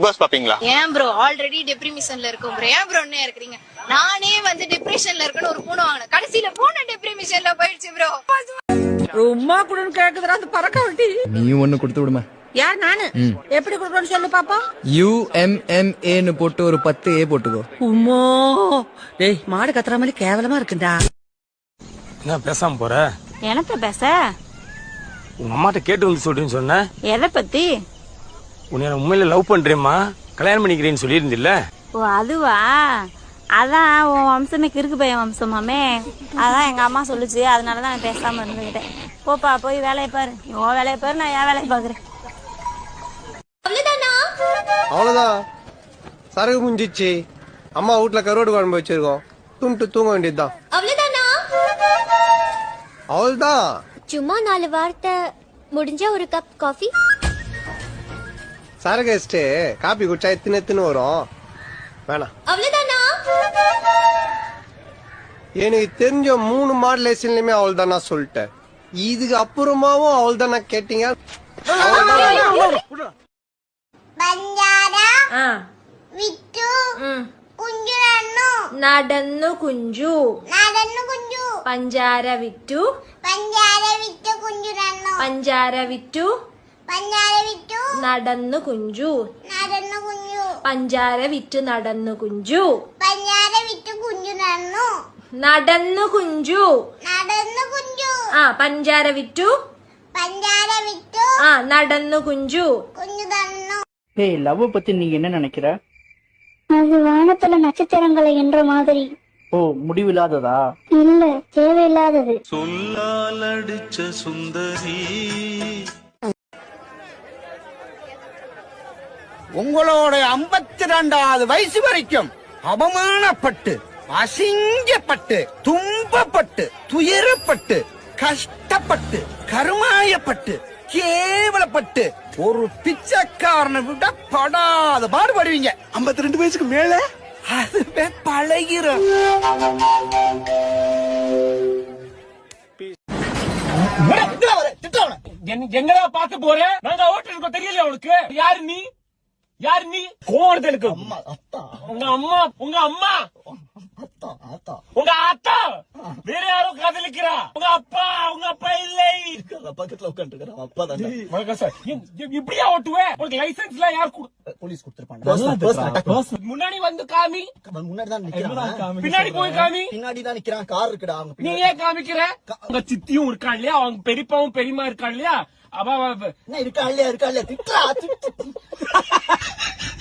Pass பாப்பீங்களா? ஏன் bro already டிப்ரிமிஷன்ல இருக்கும் ப்ரோ. ஏன் ப்ரோ என்ன இருக்கீங்க? நானே வந்து டிப்ரெஷன்ல இருக்கேன்னு ஒரு பூனை வாங்கினேன். கடைசியில பூனை டிப்ரிமிஷன்ல போயிடுச்சு ப்ரோ. உமா குடுன்னு கேக்குதுடா அந்த பறக்க வண்டி. நீ ஒண்ணு கொடுத்து விடுமா? யார் நானு? எப்படி கொடுக்கணும்னு சொல்லு பாப்பா. UMMA ன்னு போட்டு ஒரு 10 A போட்டுக்கோ. உம்மா டேய் மாடு கத்துற மாதிரி கேவலமா இருக்குடா. என்ன பேசாம போற? என்னத்த பேச? உங்க அம்மாட்ட கேட்டு வந்து சொல்றேன்னு சொன்ன. எதை பத்தி? உன்னை உண்மையில லவ் பண்றேம்மா, கல்யாணம் பண்ணிக்கிறேன்னு சொல்லியிருந்தில்ல. ஓ அதுவா? அதான் உன் வம்சமே கிறுக்கு பையன் வம்சமாமே. அதான் எங்க அம்மா சொல்லுச்சு, அதனாலதான் நான் பேசாம இருந்துகிட்டேன். போப்பா போய் வேலையை பாரு. உன் வேலையை பாரு, நான் என் வேலையை பாக்குறேன். அவ்வளவுதான், சரகு முடிஞ்சிச்சு. அம்மா வீட்டுல கருவாடு குழம்பு வச்சிருக்கோம், துண்டு தூங்க வேண்டியதுதான். அவ்வளவுதான். சும்மா 4 வார்த்தை முடிஞ்ச ஒரு கப் காஃபி. சரகு வச்சுட்டு காப்பி குடிச்சா எத்தினு வரும். வேணாம். எனக்கு தெரிஞ்ச 3 மாடல் லேசன்லயுமே அவள் தானா சொல்லிட்டேன். இதுக்கு அப்புறமாவும் அவள் தானா கேட்டீங்க. നടന്നു കുഞ്ചു പഞ്ചാര വിറ്റു പഞ്ചാര വിറ്റു നടന്നു കുഞ്ചു പഞ്ചാര വിറ്റു നടന്നു കുഞ്ചു നടന്നു കുഞ്ചു ആ പഞ്ചാര വിറ്റു ആ നടന്നു കുഞ്ചു. ஏய் லவ் பத்தி நீங்க என்ன நினைக்கிற? அது வானத்துல நட்சத்திரங்களை என்ற மாதிரி. ஓ முடிவில்லாததா? இல்ல, தேவையில்லாதது. சொல்லால் அடிச்ச சுந்தரி. உங்களோட 52வது வயசு வரைக்கும் அவமானப்பட்டு, அசிங்கப்பட்டு, துன்பப்பட்டு, துயரப்பட்டு, கஷ்டப்பட்டு, கருமாயப்பட்டு, கேவலப்பட்டு ஒரு பிச்சைக்காரனை விட படாத பாடுபடுவீங்க. 52 வயசுக்கு மேல அதுவே பழகிரும். எங்கடா பாக்க போற? நாங்க ஓட்டு இருக்கோம், தெரியல அவளுக்கு. யாரு நீ? யாரு நீ? கோவணத்தை இருக்கு. உங்க அம்மா, உங்க அம்மா, உங்க அத்தா வேற யாரும் காதலிக்கிறா. உங்க அப்பா, உங்க அப்பா இல்லை. பக்கத்துல உட்காந்துருக்க அப்பா தான். இப்படியா ஓட்டுவேன்? உனக்கு லைசன்ஸ் எல்லாம் யார் போலீஸ் கொடுத்துருப்பாங்க. முன்னாடி வந்து காமி. முன்னாடி தான் நிக்கிறான், பின்னாடி போய் காமி. பின்னாடி தான் நிக்கிறான், கார் இருக்குடா. நீ ஏன் காமிக்கிற? உங்க சித்தியும் இருக்கா இல்லையா? அவங்க பெரியப்பாவும் பெரியமா இருக்கா இல்லையா? இருக்கா இல்லையா? இருக்கா இல்லையா? திட்டா